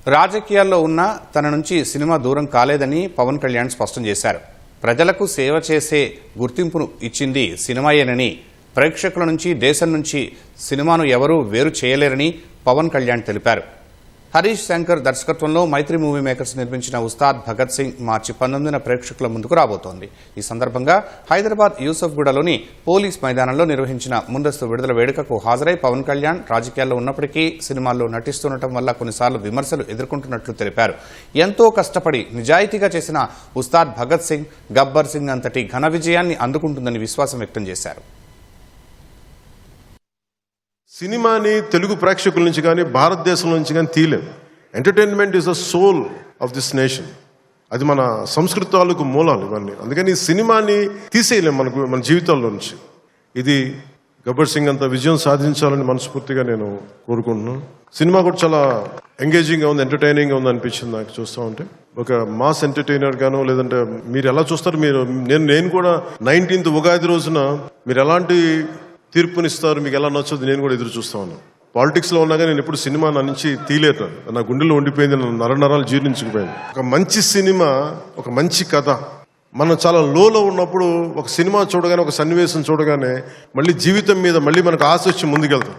రాజకీయాల్లో ఉన్న తన నుంచి సినిమా దూరం కాలేదని పవన్ కళ్యాణ్ స్పష్టం చేశారు. ప్రజలకు సేవ చేసే గుర్తింపును ఇచ్చింది సినిమాయేనని, ప్రేక్షకుల నుంచి దేశం నుంచి సినిమాను ఎవరూ వేరు చేయలేరని పవన్ కళ్యాణ్ తెలిపారు. హరీష్ శంకర్ దర్శకత్వంలో మైత్రి మూవీ మేకర్స్ నిర్మించిన ఉస్తాద్ భగత్ సింగ్ మార్చి 19న ప్రేక్షకుల ముందుకు రాబోతోంది. ఈ సందర్భంగా హైదరాబాద్ యూసఫ్గూడలోని పోలీస్ మైదానంలో నిర్వహించిన ముందస్తు విడుదల వేడుకకు హాజరై పవన్ కళ్యాణ్ రాజకీయాల్లో ఉన్నప్పటికీ సినిమాల్లో నటిస్తుండటం వల్ల కొన్నిసార్లు విమర్శలు ఎదుర్కొంటున్నట్లు తెలిపారు. ఎంతో కష్టపడి నిజాయితీగా చేసిన ఉస్తాద్ భగత్ సింగ్ గబ్బర్ సింగ్ అంతటి ఘన విజయాన్ని అందుకుంటుందని విశ్వాసం వ్యక్తం చేశారు. సినిమాని తెలుగు ప్రేక్షకుల నుంచి కానీ భారతదేశం నుంచి కానీ తీయలేం. Entertainment is the soul of this nation. అది మన సంస్కృతాలకు మూలాలు ఇవన్నీ. అందుకని ఈ సినిమాని తీసేయలేం మన జీవితాల్లో నుంచి. ఇది గబ్బర్ సింగ్ అంత విజయం సాధించాలని మనస్ఫూర్తిగా నేను కోరుకుంటున్నాను. సినిమా కూడా చాలా ఎంగేజింగ్గా ఉంది, ఎంటర్టైనింగ్గా ఉంది అనిపించింది నాకు చూస్తూ ఉంటే. ఒక మాస్ ఎంటర్టైనర్ గాను, లేదంటే మీరు ఎలా చూస్తారు, నేను కూడా 19th ఉగాది రోజున మీరు ఎలాంటి తీర్పునిస్తారు, మీకు ఎలా నచ్చదు నేను కూడా ఎదురు చూస్తా ఉన్నాను. పాలిటిక్స్లో ఉన్నాగా నేను ఎప్పుడు సినిమా నా నుంచి తీయలేదు. నా గుండెలో ఉండిపోయింది, నరాలు జీర్ణించుకుపోయింది. ఒక మంచి సినిమా, ఒక మంచి కథ, మనం చాలా లోలో ఉన్నప్పుడు ఒక సినిమా చూడగానే, ఒక సన్నివేశం చూడగానే మళ్ళీ జీవితం మీద మళ్ళీ మనకు ఆశ వచ్చి ముందుకెళ్తాం.